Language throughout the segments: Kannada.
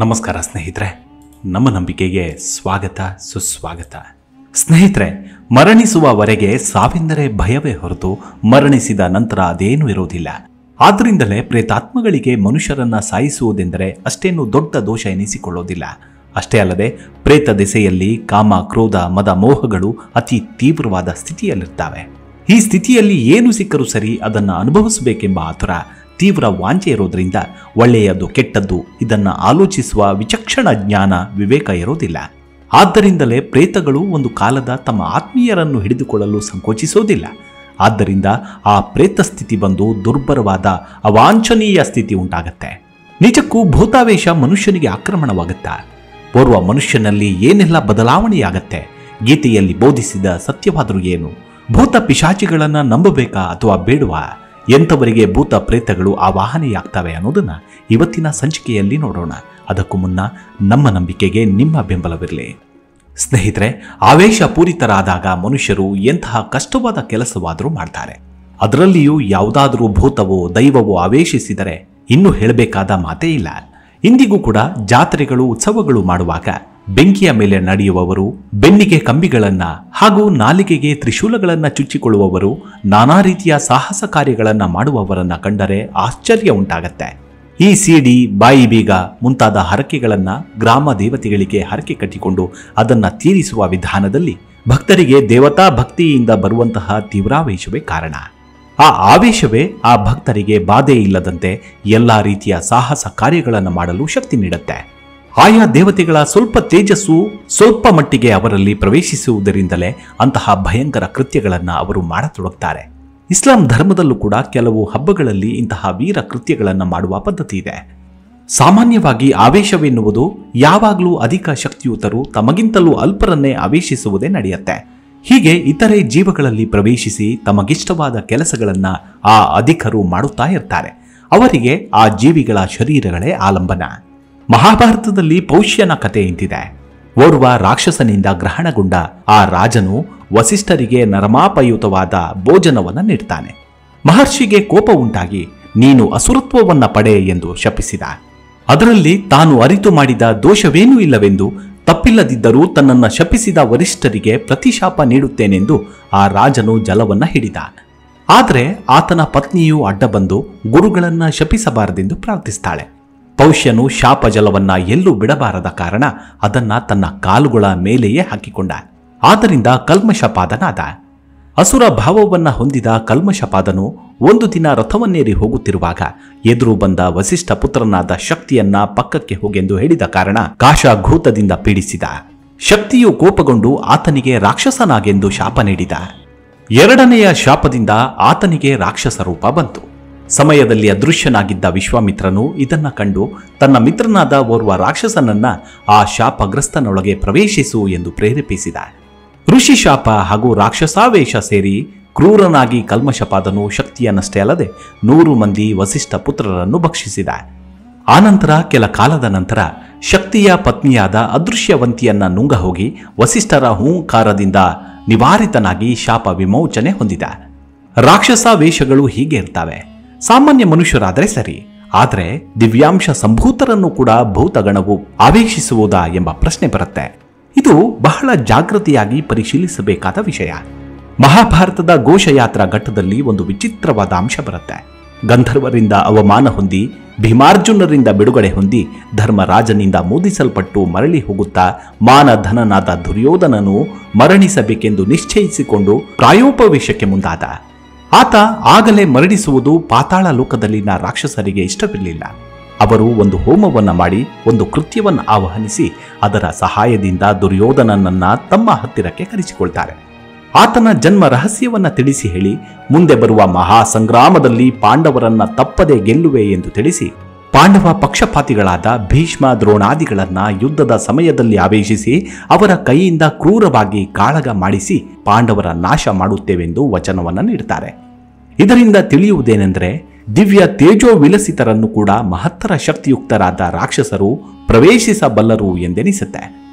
ನಮಸ್ಕಾರ ಸ್ನೇಹಿತರೆ, ನಮ್ಮ ನಂಬಿಕೆಗೆ ಸ್ವಾಗತ ಸುಸ್ವಾಗತ. ಸ್ನೇಹಿತರೆ, ಮರಣಿಸುವವರೆಗೆ ಸಾವಿಂದರೆ ಭಯವೇ ಹೊರತು ಮರಣಿಸಿದ ನಂತರ ಅದೇನೂ ಇರುವುದಿಲ್ಲ. ಆದ್ದರಿಂದಲೇ ಪ್ರೇತಾತ್ಮಗಳಿಗೆ ಮನುಷ್ಯರನ್ನ ಸಾಯಿಸುವುದೆಂದರೆ ಅಷ್ಟೇನು ದೊಡ್ಡ ದೋಷ ಎನಿಸಿಕೊಳ್ಳೋದಿಲ್ಲ. ಅಷ್ಟೇ ಅಲ್ಲದೆ ಪ್ರೇತ ದೆಸೆಯಲ್ಲಿ ಕಾಮ, ಕ್ರೋಧ, ಮದ, ಮೋಹಗಳು ಅತಿ ತೀವ್ರವಾದ ಸ್ಥಿತಿಯಲ್ಲಿರ್ತವೆ. ಈ ಸ್ಥಿತಿಯಲ್ಲಿ ಏನು ಸಿಕ್ಕರೂ ಸರಿ ಅದನ್ನು ಅನುಭವಿಸಬೇಕೆಂಬ ಆತುರ, ತೀವ್ರ ವಾಂಛೆ ಇರೋದ್ರಿಂದ ಒಳ್ಳೆಯದು ಕೆಟ್ಟದ್ದು ಇದನ್ನು ಆಲೋಚಿಸುವ ವಿಚಕ್ಷಣ ಜ್ಞಾನ, ವಿವೇಕ ಇರೋದಿಲ್ಲ. ಆದ್ದರಿಂದಲೇ ಪ್ರೇತಗಳು ಒಂದು ಕಾಲದ ತಮ್ಮ ಆತ್ಮೀಯರನ್ನು ಹಿಡಿದುಕೊಳ್ಳಲು ಸಂಕೋಚಿಸೋದಿಲ್ಲ. ಆದ್ದರಿಂದ ಆ ಪ್ರೇತ ಸ್ಥಿತಿ ಬಂದು ದುರ್ಬರವಾದ ಅವಾಂಛನೀಯ ಸ್ಥಿತಿ ಉಂಟಾಗತ್ತೆ. ನಿಜಕ್ಕೂ ಭೂತಾವೇಶ ಮನುಷ್ಯನಿಗೆ ಆಕ್ರಮಣವಾಗುತ್ತಾ? ಓರ್ವ ಮನುಷ್ಯನಲ್ಲಿ ಏನೆಲ್ಲ ಬದಲಾವಣೆಯಾಗತ್ತೆ? ಗೀತೆಯಲ್ಲಿ ಬೋಧಿಸಿದ ಸತ್ಯವಾದರೂ ಏನು? ಭೂತ ಪಿಶಾಚಿಗಳನ್ನು ನಂಬಬೇಕಾ ಅಥವಾ ಬೇಡವಾ? ಎಂಥವರಿಗೆ ಭೂತ ಪ್ರೇತಗಳು ಆವಾಹನೆಯಾಗ್ತವೆ ಅನ್ನೋದನ್ನು ಇವತ್ತಿನ ಸಂಚಿಕೆಯಲ್ಲಿ ನೋಡೋಣ. ಅದಕ್ಕೂ ಮುನ್ನ ನಮ್ಮ ನಂಬಿಕೆಗೆ ನಿಮ್ಮ ಬೆಂಬಲವಿರಲಿ. ಸ್ನೇಹಿತರೆ, ಆವೇಶಪೂರಿತರಾದಾಗ ಮನುಷ್ಯರು ಎಂತಹ ಕಷ್ಟವಾದ ಕೆಲಸವಾದರೂ ಮಾಡ್ತಾರೆ. ಅದರಲ್ಲಿಯೂ ಯಾವುದಾದರೂ ಭೂತವೋ ದೈವವೋ ಆವೇಶಿಸಿದರೆ ಇನ್ನೂ ಹೇಳಬೇಕಾದ ಮಾತೇ ಇಲ್ಲ. ಇಂದಿಗೂ ಕೂಡ ಜಾತ್ರೆಗಳು, ಉತ್ಸವಗಳು ಮಾಡುವಾಗ ಬೆಂಕಿಯ ಮೇಲೆ ನಡೆಯುವವರು, ಬೆನ್ನಿಗೆ ಕಂಬಿಗಳನ್ನ ಹಾಗೂ ನಾಲಿಗೆಗೆ ತ್ರಿಶೂಲಗಳನ್ನ ಚುಚ್ಚಿಕೊಳ್ಳುವವರು, ನಾನಾ ರೀತಿಯ ಸಾಹಸ ಕಾರ್ಯಗಳನ್ನ ಮಾಡುವವರನ್ನ ಕಂಡರೆ ಆಶ್ಚರ್ಯ ಉಂಟಾಗತ್ತೆ. ಈ ಸಿಡಿ, ಬಾಯಿ ಬೀಗ ಮುಂತಾದ ಹರಕೆಗಳನ್ನ ಗ್ರಾಮ ದೇವತೆಗಳಿಗೆ ಹರಕೆ ಕಟ್ಟಿಕೊಂಡು ಅದನ್ನ ತೀರಿಸುವ ವಿಧಾನದಲ್ಲಿ ಭಕ್ತರಿಗೆ ದೇವತಾ ಭಕ್ತಿಯಿಂದ ಬರುವಂತಹ ತೀವ್ರಾವೇಶವೇ ಕಾರಣ. ಆ ಆವೇಶವೇ ಆ ಭಕ್ತರಿಗೆ ಬಾಧೆ ಇಲ್ಲದಂತೆ ಎಲ್ಲ ರೀತಿಯ ಸಾಹಸ ಕಾರ್ಯಗಳನ್ನು ಮಾಡಲು ಶಕ್ತಿ ನೀಡುತ್ತೆ. ಆಯಾ ದೇವತೆಗಳ ಸ್ವಲ್ಪ ತೇಜಸ್ಸು ಸ್ವಲ್ಪ ಮಟ್ಟಿಗೆ ಅವರಲ್ಲಿ ಪ್ರವೇಶಿಸುವುದರಿಂದಲೇ ಅಂತಹ ಭಯಂಕರ ಕೃತ್ಯಗಳನ್ನು ಅವರು ಮಾಡತೊಡಗ್ತಾರೆ. ಇಸ್ಲಾಂ ಧರ್ಮದಲ್ಲೂ ಕೂಡ ಕೆಲವು ಹಬ್ಬಗಳಲ್ಲಿ ಇಂತಹ ವೀರ ಕೃತ್ಯಗಳನ್ನು ಮಾಡುವ ಪದ್ಧತಿ ಇದೆ. ಸಾಮಾನ್ಯವಾಗಿ ಆವೇಶವೆನ್ನುವುದು ಯಾವಾಗಲೂ ಅಧಿಕ ಶಕ್ತಿಯುತರು ತಮಗಿಂತಲೂ ಅಲ್ಪರನ್ನೇ ಆವೇಶಿಸುವುದೇ ನಡೆಯುತ್ತೆ. ಹೀಗೆ ಇತರೆ ಜೀವಗಳಲ್ಲಿ ಪ್ರವೇಶಿಸಿ ತಮಗಿಷ್ಟವಾದ ಕೆಲಸಗಳನ್ನ ಆ ಅಧಿಕರು ಮಾಡುತ್ತಾ ಇರ್ತಾರೆ. ಅವರಿಗೆ ಆ ಜೀವಿಗಳ ಶರೀರಗಳೇ ಆಲಂಬನ. ಮಹಾಭಾರತದಲ್ಲಿ ಪೌಷ್ಯನ ಕಥೆ ಇಂತಿದೆ. ಓರ್ವ ರಾಕ್ಷಸನಿಂದ ಗ್ರಹಣಗೊಂಡ ಆ ರಾಜನು ವಸಿಷ್ಠರಿಗೆ ನರಮಾಪಯುತವಾದ ಭೋಜನವನ್ನು ನೀಡ್ತಾನೆ. ಮಹರ್ಷಿಗೆ ಕೋಪ ಉಂಟಾಗಿ ನೀನು ಅಸುರತ್ವವನ್ನ ಪಡೆ ಎಂದು ಶಪಿಸಿದ. ಅದರಲ್ಲಿ ತಾನು ಅರಿತು ಮಾಡಿದ ದೋಷವೇನೂ ಇಲ್ಲವೆಂದು, ತಪ್ಪಿಲ್ಲದಿದ್ದರೂ ತನ್ನನ್ನ ಶಪಿಸಿದ ವರಿಷ್ಠರಿಗೆ ಪ್ರತಿಶಾಪ ನೀಡುತ್ತೇನೆಂದು ಆ ರಾಜನು ಜಲವನ್ನ ಹಿಡಿದ. ಆದರೆ ಆತನ ಪತ್ನಿಯು ಅಡ್ಡ ಬಂದು ಗುರುಗಳನ್ನ ಶಪಿಸಬಾರದೆಂದು ಪ್ರಾರ್ಥಿಸ್ತಾಳೆ. ಪೌಷ್ಯನು ಶಾಪ ಜಲವನ್ನ ಎಲ್ಲೂ ಬಿಡಬಾರದ ಕಾರಣ ಅದನ್ನ ತನ್ನ ಕಾಲುಗಳ ಮೇಲೆಯೇ ಹಾಕಿಕೊಂಡ. ಆದ್ದರಿಂದ ಕಲ್ಮಶಪಾದನಾದ. ಅಸುರ ಭಾವವನ್ನ ಹೊಂದಿದ ಕಲ್ಮಶಪಾದನು ಒಂದು ದಿನ ರಥವನ್ನೇರಿ ಹೋಗುತ್ತಿರುವಾಗ ಎದುರು ಬಂದ ವಸಿಷ್ಠ ಪುತ್ರನಾದ ಶಕ್ತಿಯನ್ನ ಪಕ್ಕಕ್ಕೆ ಹೋಗೆಂದು ಹೇಳಿದ ಕಾರಣ ಕಾಶಘೂತದಿಂದ ಪೀಡಿಸಿದ. ಶಕ್ತಿಯು ಕೋಪಗೊಂಡು ಆತನಿಗೆ ರಾಕ್ಷಸನಾಗೆಂದು ಶಾಪ ನೀಡಿದ. ಎರಡನೆಯ ಶಾಪದಿಂದ ಆತನಿಗೆ ರಾಕ್ಷಸ ರೂಪ ಬಂತು. ಸಮಯದಲ್ಲಿ ಅದೃಶ್ಯನಾಗಿದ್ದ ವಿಶ್ವಾಮಿತ್ರನು ಇದನ್ನ ಕಂಡು ತನ್ನ ಮಿತ್ರನಾದ ಓರ್ವ ರಾಕ್ಷಸನನ್ನ ಆ ಶಾಪಗ್ರಸ್ತನೊಳಗೆ ಪ್ರವೇಶಿಸು ಎಂದು ಪ್ರೇರೇಪಿಸಿದ. ಋಷಿ ಶಾಪ ಹಾಗೂ ರಾಕ್ಷಸಾವೇಶ ಸೇರಿ ಕ್ರೂರನಾಗಿ ಕಲ್ಮಶಪಾದನು ಶಕ್ತಿಯನ್ನಷ್ಟೇ ಅಲ್ಲದೆ 100 ಮಂದಿ ವಸಿಷ್ಠ ಪುತ್ರರನ್ನು ಭಕ್ಷಿಸಿದ. ಆನಂತರ ಕೆಲ ಕಾಲದ ನಂತರ ಶಕ್ತಿಯ ಪತ್ನಿಯಾದ ಅದೃಶ್ಯವಂತಿಯನ್ನ ನುಂಗ ಹೋಗಿ ವಸಿಷ್ಠರ ಹೂಂಕಾರದಿಂದ ನಿವಾರಿತನಾಗಿ ಶಾಪ ವಿಮೋಚನೆ ಹೊಂದಿದ. ರಾಕ್ಷಸಾವೇಶಗಳು ಹೀಗೆ ಇರ್ತವೆ. ಸಾಮಾನ್ಯ ಮನುಷ್ಯರಾದರೆ ಸರಿ, ಆದರೆ ದಿವ್ಯಾಂಶ ಸಂಭೂತರನ್ನು ಕೂಡ ಭೂತಗಣವು ಆವೇಶಿಸುವುದಾ ಎಂಬ ಪ್ರಶ್ನೆ ಬರುತ್ತೆ. ಇದು ಬಹಳ ಜಾಗೃತಿಯಾಗಿ ಪರಿಶೀಲಿಸಬೇಕಾದ ವಿಷಯ. ಮಹಾಭಾರತದ ಘೋಷಯಾತ್ರಾ ಘಟ್ಟದಲ್ಲಿ ಒಂದು ವಿಚಿತ್ರವಾದ ಅಂಶ ಬರುತ್ತೆ. ಗಂಧರ್ವರಿಂದ ಅವಮಾನ ಹೊಂದಿ ಭೀಮಾರ್ಜುನರಿಂದ ಬಿಡುಗಡೆ ಹೊಂದಿ ಧರ್ಮರಾಜನಿಂದ ಮೋದಿಸಲ್ಪಟ್ಟು ಮರಳಿ ಹೋಗುತ್ತಾ ಮಾನಧನನಾದ ದುರ್ಯೋಧನನು ಮರಣಿಸಬೇಕೆಂದು ನಿಶ್ಚಯಿಸಿಕೊಂಡು ಪ್ರಾಯೋಪವೇಶಕ್ಕೆ ಮುಂದಾದ. ಆತ ಆಗಲೇ ಮರಣಿಸುವುದು ಪಾತಾಳ ಲೋಕದಲ್ಲಿನ ರಾಕ್ಷಸರಿಗೆ ಇಷ್ಟವಿರಲಿಲ್ಲ. ಅವರು ಒಂದು ಹೋಮವನ್ನ ಮಾಡಿ ಒಂದು ಕೃತ್ಯವನ್ನು ಆಹ್ವಾನಿಸಿ ಅದರ ಸಹಾಯದಿಂದ ದುರ್ಯೋಧನನನ್ನ ತಮ್ಮ ಹತ್ತಿರಕ್ಕೆ ಕರೆಸಿಕೊಳ್ತಾರೆ. ಆತನ ಜನ್ಮ ರಹಸ್ಯವನ್ನ ತಿಳಿಸಿ ಹೇಳಿ ಮುಂದೆ ಬರುವ ಮಹಾ ಸಂಗ್ರಾಮದಲ್ಲಿ ಪಾಂಡವರನ್ನ ತಪ್ಪದೆ ಗೆಲ್ಲುವೆ ಎಂದು ತಿಳಿಸಿ ಪಾಂಡವ ಪಕ್ಷಪಾತಿಗಳಾದ ಭೀಷ್ಮ, ದ್ರೋಣಾದಿಗಳನ್ನ ಯುದ್ಧದ ಸಮಯದಲ್ಲಿ ಆವೇಶಿಸಿ ಅವರ ಕೈಯಿಂದ ಕ್ರೂರವಾಗಿ ಕಾಳಗ ಮಾಡಿಸಿ ಪಾಂಡವರ ನಾಶ ಮಾಡುತ್ತೇವೆಂದು ವಚನವನ್ನ ನೀಡುತ್ತಾರೆ. ಇದರಿಂದ ತಿಳಿಯುವುದೇನೆಂದರೆ ದಿವ್ಯ ತೇಜೋ ವಿಲಸಿತರನ್ನು ಕೂಡ ಮಹತ್ತರ ಶಕ್ತಿಯುಕ್ತರಾದ ರಾಕ್ಷಸರು ಪ್ರವೇಶಿಸಬಲ್ಲರು ಎಂದೆನಿಸುತ್ತೆ.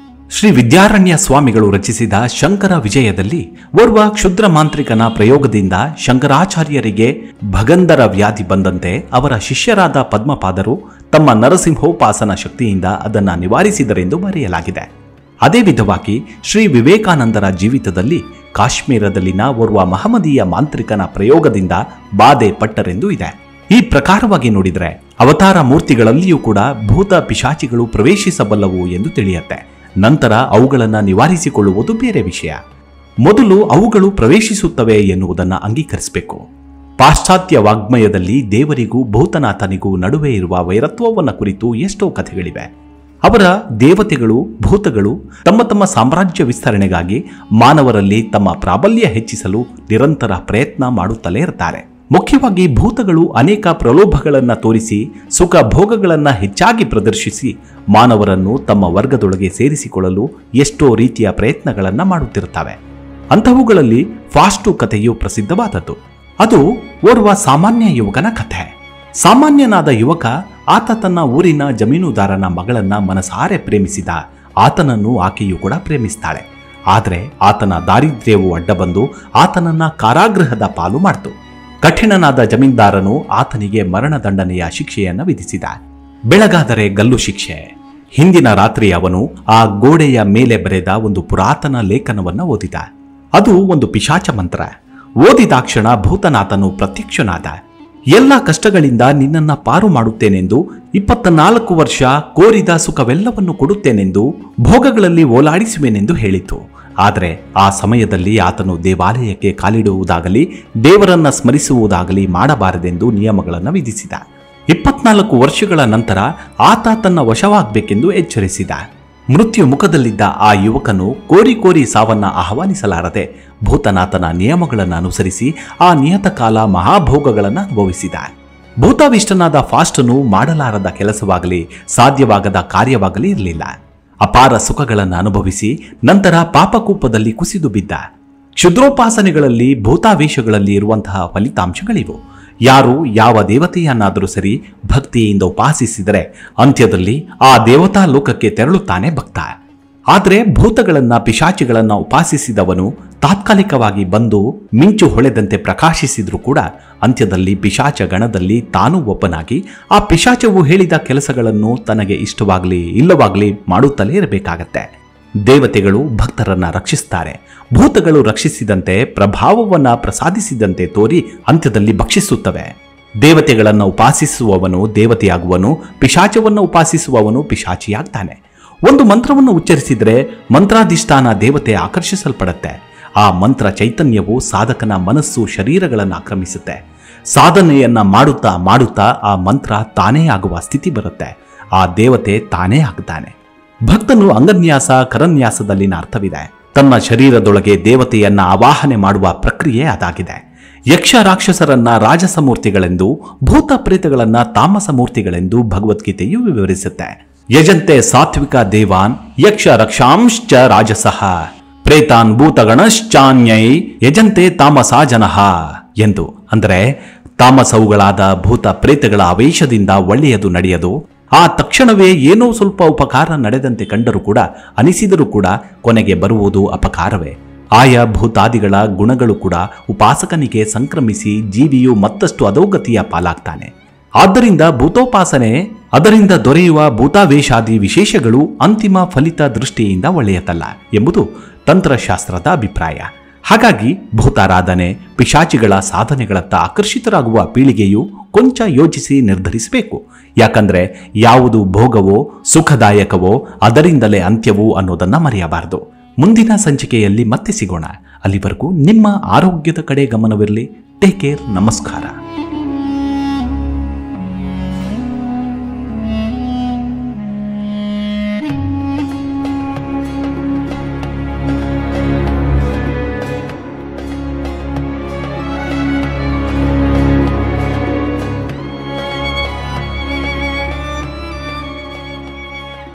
ಶ್ರೀ ವಿದ್ಯಾರಣ್ಯ ಸ್ವಾಮಿಗಳು ರಚಿಸಿದ ಶಂಕರ ವಿಜಯದಲ್ಲಿ ಓರ್ವ ಕ್ಷುದ್ರ ಮಾಂತ್ರಿಕನ ಪ್ರಯೋಗದಿಂದ ಶಂಕರಾಚಾರ್ಯರಿಗೆ ಭಗಂಧರ ವ್ಯಾಧಿ ಬಂದಂತೆ ಅವರ ಶಿಷ್ಯರಾದ ಪದ್ಮಪಾದರು ತಮ್ಮ ನರಸಿಂಹೋಪಾಸನ ಶಕ್ತಿಯಿಂದ ಅದನ್ನು ನಿವಾರಿಸಿದರೆಂದು ಬರೆಯಲಾಗಿದೆ. ಅದೇ ವಿಧವಾಗಿ ಶ್ರೀ ವಿವೇಕಾನಂದರ ಜೀವಿತದಲ್ಲಿ ಕಾಶ್ಮೀರದಲ್ಲಿನ ಓರ್ವ ಮಹಮ್ಮದೀಯ ಮಾಂತ್ರಿಕನ ಪ್ರಯೋಗದಿಂದ ಬಾಧೆ ಪಟ್ಟರೆಂದು ಇದೆ. ಈ ಪ್ರಕಾರವಾಗಿ ನೋಡಿದರೆ ಅವತಾರ ಮೂರ್ತಿಗಳಲ್ಲಿಯೂ ಕೂಡ ಭೂತ ಪಿಶಾಚಿಗಳು ಪ್ರವೇಶಿಸಬಲ್ಲವು ಎಂದು ತಿಳಿಯುತ್ತೆ. ನಂತರ ಅವುಗಳನ್ನು ನಿವಾರಿಸಿಕೊಳ್ಳುವುದು ಬೇರೆ ವಿಷಯ. ಮೊದಲು ಅವುಗಳು ಪ್ರವೇಶಿಸುತ್ತವೆ ಎನ್ನುವುದನ್ನು ಅಂಗೀಕರಿಸಬೇಕು. ಪಾಶ್ಚಾತ್ಯ ವಾಗ್ಮಯದಲ್ಲಿ ದೇವರಿಗೂ ಭೂತನಾಥನಿಗೂ ನಡುವೆ ಇರುವ ವೈರತ್ವವನ್ನು ಕುರಿತು ಎಷ್ಟೋ ಕಥೆಗಳಿವೆ. ಅವರ ದೇವತೆಗಳು ಭೂತಗಳು ತಮ್ಮ ತಮ್ಮ ಸಾಮ್ರಾಜ್ಯ ವಿಸ್ತರಣೆಗಾಗಿ ಮಾನವರಲ್ಲಿ ತಮ್ಮ ಪ್ರಾಬಲ್ಯ ಹೆಚ್ಚಿಸಲು ನಿರಂತರ ಪ್ರಯತ್ನ ಮಾಡುತ್ತಲೇ ಇರ್ತಾರೆ. ಮುಖ್ಯವಾಗಿ ಭೂತಗಳು ಅನೇಕ ಪ್ರಲೋಭಗಳನ್ನು ತೋರಿಸಿ ಸುಖ ಭೋಗಗಳನ್ನು ಹೆಚ್ಚಾಗಿ ಪ್ರದರ್ಶಿಸಿ ಮಾನವರನ್ನು ತಮ್ಮ ವರ್ಗದೊಳಗೆ ಸೇರಿಸಿಕೊಳ್ಳಲು ಎಷ್ಟೋ ರೀತಿಯ ಪ್ರಯತ್ನಗಳನ್ನು ಮಾಡುತ್ತಿರುತ್ತವೆ. ಅಂಥವುಗಳಲ್ಲಿ ಫಾಸ್ಟು ಕಥೆಯು ಪ್ರಸಿದ್ಧವಾದದ್ದು. ಅದು ಓರ್ವ ಸಾಮಾನ್ಯ ಯುವಕನ ಕಥೆ. ಸಾಮಾನ್ಯನಾದ ಯುವಕ ಆತ ತನ್ನ ಊರಿನ ಜಮೀನುದಾರನ ಮಗಳನ್ನ ಮನಸಾರೆ ಪ್ರೇಮಿಸಿದ. ಆತನನ್ನು ಆಕೆಯು ಕೂಡ ಪ್ರೇಮಿಸ್ತಾಳೆ. ಆದರೆ ಆತನ ದಾರಿದ್ರ್ಯವು ಅಡ್ಡ ಬಂದು ಆತನನ್ನ ಕಾರಾಗೃಹದ ಪಾಲು ಮಾಡಿತು. ಕಠಿಣನಾದ ಜಮೀನ್ದಾರನು ಆತನಿಗೆ ಮರಣದಂಡನೆಯ ಶಿಕ್ಷೆಯನ್ನು ವಿಧಿಸಿದ. ಬೆಳಗಾದರೆ ಗಲ್ಲು ಶಿಕ್ಷೆ. ಹಿಂದಿನ ರಾತ್ರಿ ಅವನು ಆ ಗೋಡೆಯ ಮೇಲೆ ಬರೆದ ಒಂದು ಪುರಾತನ ಲೇಖನವನ್ನು ಓದಿದ. ಅದು ಒಂದು ಪಿಶಾಚ ಮಂತ್ರ. ಓದಿದಾಕ್ಷಣ ಭೂತನಾಥನು ಪ್ರತ್ಯಕ್ಷನಾದ. ಎಲ್ಲ ಕಷ್ಟಗಳಿಂದ ನಿನ್ನನ್ನ ಪಾರು ಮಾಡುತ್ತೇನೆಂದು, 24 ವರ್ಷ ಕೋರಿದ ಸುಖವೆಲ್ಲವನ್ನು ಕೊಡುತ್ತೇನೆಂದು, ಭೋಗಗಳಲ್ಲಿ ಓಲಾಡಿಸುವೆನೆಂದು ಹೇಳಿತು. ಆದರೆ ಆ ಸಮಯದಲ್ಲಿ ಆತನು ದೇವಾಲಯಕ್ಕೆ ಕಾಲಿಡುವುದಾಗಲಿ ದೇವರನ್ನ ಸ್ಮರಿಸುವುದಾಗಲಿ ಮಾಡಬಾರದೆಂದು ನಿಯಮಗಳನ್ನು ವಿಧಿಸಿದ. 24 ವರ್ಷಗಳ ನಂತರ ಆತ ತನ್ನ ವಶವಾಗಬೇಕೆಂದು ಎಚ್ಚರಿಸಿದ. ಮೃತ್ಯು ಮುಖದಲ್ಲಿದ್ದ ಆ ಯುವಕನು ಕೋರಿ ಸಾವನ್ನ ಆಹ್ವಾನಿಸಲಾರದೆ ಭೂತನಾಥನ ನಿಯಮಗಳನ್ನು ಅನುಸರಿಸಿ ಆ ನಿಯತಕಾಲ ಮಹಾಭೋಗಗಳನ್ನು ಅನುಭವಿಸಿದ. ಭೂತಾವಿಷ್ಟನಾದ ಫಾಸ್ಟನು ಮಾಡಲಾರದ ಕೆಲಸವಾಗಲಿ ಸಾಧ್ಯವಾಗದ ಕಾರ್ಯವಾಗಲಿ ಇರಲಿಲ್ಲ. ಅಪಾರ ಸುಖಗಳನ್ನು ಅನುಭವಿಸಿ ನಂತರ ಪಾಪಕೂಪದಲ್ಲಿ ಕುಸಿದು ಬಿದ್ದ. ಕ್ಷುದ್ರೋಪಾಸನೆಗಳಲ್ಲಿ ಭೂತಾವೇಶಗಳಲ್ಲಿ ಇರುವಂತಹ ಫಲಿತಾಂಶಗಳಿವು. ಯಾರು ಯಾವ ದೇವತೆಯನ್ನಾದರೂ ಸರಿ ಭಕ್ತಿಯಿಂದ ಉಪಾಸಿಸಿದರೆ ಅಂತ್ಯದಲ್ಲಿ ಆ ದೇವತಾ ಲೋಕಕ್ಕೆ ತೆರಳುತ್ತಾನೆ ಭಕ್ತ. ಆದರೆ ಭೂತಗಳನ್ನ ಪಿಶಾಚಿಗಳನ್ನ ಉಪಾಸಿಸಿದವನು ತಾತ್ಕಾಲಿಕವಾಗಿ ಬಂದು ಮಿಂಚು ಹೊಳೆದಂತೆ ಪ್ರಕಾಶಿಸಿದ್ರೂ ಕೂಡ ಅಂತ್ಯದಲ್ಲಿ ಪಿಶಾಚ ಗಣದಲ್ಲಿ ತಾನೂ ಒಬ್ಬನಾಗಿ ಆ ಪಿಶಾಚವು ಹೇಳಿದ ಕೆಲಸಗಳನ್ನು ತನಗೆ ಇಷ್ಟವಾಗಲಿ ಇಲ್ಲವಾಗಲಿ ಮಾಡುತ್ತಲೇ ಇರಬೇಕಾಗತ್ತೆ. ದೇವತೆಗಳು ಭಕ್ತರನ್ನ ರಕ್ಷಿಸ್ತಾರೆ. ಭೂತಗಳು ರಕ್ಷಿಸಿದಂತೆ ಪ್ರಭಾವವನ್ನ ಪ್ರಸಾದಿಸಿದಂತೆ ತೋರಿ ಅಂತ್ಯದಲ್ಲಿ ಭಕ್ಷಿಸುತ್ತವೆ. ದೇವತೆಗಳನ್ನು ಉಪಾಸಿಸುವವನು ದೇವತೆಯಾಗುವನು, ಪಿಶಾಚವನ್ನು ಉಪಾಸಿಸುವವನು ಪಿಶಾಚಿಯಾಗ್ತಾನೆ. ಒಂದು ಮಂತ್ರವನ್ನು ಉಚ್ಚರಿಸಿದರೆ ಮಂತ್ರಾಧಿಷ್ಠಾನ ದೇವತೆ ಆಕರ್ಷಿಸಲ್ಪಡುತ್ತೆ. ಆ ಮಂತ್ರ ಚೈತನ್ಯವು ಸಾಧಕನ ಮನಸ್ಸು ಶರೀರಗಳನ್ನು ಆಕ್ರಮಿಸುತ್ತೆ. ಸಾಧನೆಯನ್ನ ಮಾಡುತ್ತಾ ಮಾಡುತ್ತಾ ಆ ಮಂತ್ರ ತಾನೇ ಆಗುವ ಸ್ಥಿತಿ ಬರುತ್ತೆ. ಆ ದೇವತೆ ತಾನೇ ಆಗ್ತಾನೆ. ಭಕ್ತನು ಅಂಗನ್ಯಾಸ ಕರನ್ಯಾಸದಲ್ಲಿನ ಅರ್ಥವಿದೆ. ತನ್ನ ಶರೀರದೊಳಗೆ ದೇವತೆಯನ್ನ ಆವಾಹನೆ ಮಾಡುವ ಪ್ರಕ್ರಿಯೆ ಅದಾಗಿದೆ. ಯಕ್ಷ ರಾಕ್ಷಸರನ್ನ ರಾಜಸ ಮೂರ್ತಿಗಳೆಂದು, ಭೂತ ಪ್ರೇತಗಳನ್ನ ತಾಮಸ ಮೂರ್ತಿಗಳೆಂದು ಭಗವದ್ಗೀತೆಯು ವಿವರಿಸುತ್ತೆ. ಯಜಂತೆ ಸಾತ್ವಿಕ ದೇವಾನ್ ಯಕ್ಷ ರಕ್ಷಾಂಶ್ಚ ರಾಜಸಃ ಪ್ರೇತಾನ್ ಭೂತಗಣಶ್ಚಾನ್ಯೈ ಯಜಂತೆ ತಾಮಸಾ ಜನಃ ಎಂದು. ಅಂದರೆ ತಾಮಸವುಗಳಾದ ಭೂತ ಪ್ರೇತಗಳ ಆವೇಶದಿಂದ ಒಳ್ಳೆಯದು ನಡೆಯದು. ಆ ತಕ್ಷಣವೇ ಏನೋ ಸ್ವಲ್ಪ ಉಪಕಾರ ನಡೆದಂತೆ ಕಂಡರೂ ಕೂಡ ಅನಿಸಿದರೂ ಕೂಡ ಕೊನೆಗೆ ಬರುವುದು ಅಪಕಾರವೇ. ಆಯಾ ಭೂತಾದಿಗಳ ಗುಣಗಳು ಕೂಡ ಉಪಾಸಕನಿಗೆ ಸಂಕ್ರಮಿಸಿ ಜೀವಿಯು ಮತ್ತಷ್ಟು ಅಧೋಗತಿಯ ಪಾಲಾಗ್ತಾನೆ. ಆದ್ದರಿಂದ ಭೂತೋಪಾಸನೆ ಅದರಿಂದ ದೊರೆಯುವ ಭೂತಾವೇಶಾದಿ ವಿಶೇಷಗಳು ಅಂತಿಮ ಫಲಿತ ದೃಷ್ಟಿಯಿಂದ ಒಳ್ಳೆಯದಲ್ಲ ಎಂಬುದು ತಂತ್ರಶಾಸ್ತ್ರದ ಅಭಿಪ್ರಾಯ. ಹಾಗಾಗಿ ಭೂತಾರಾಧನೆ ಪಿಶಾಚಿಗಳ ಸಾಧನೆಗಳತ್ತ ಆಕರ್ಷಿತರಾಗುವ ಪೀಳಿಗೆಯು ಕೊಂಚ ಯೋಚಿಸಿ ನಿರ್ಧರಿಸಬೇಕು. ಯಾಕಂದ್ರೆ ಯಾವುದು ಭೋಗವೋ ಸುಖದಾಯಕವೋ ಅದರಿಂದಲೇ ಅಂತ್ಯವೂ ಅನ್ನೋದನ್ನ ಮರೆಯಬಾರದು. ಮುಂದಿನ ಸಂಚಿಕೆಯಲ್ಲಿ ಮತ್ತೆ ಸಿಗೋಣ. ಅಲ್ಲಿವರೆಗೂ ನಿಮ್ಮ ಆರೋಗ್ಯದ ಕಡೆ ಗಮನವಿರಲಿ. Take care. ನಮಸ್ಕಾರ.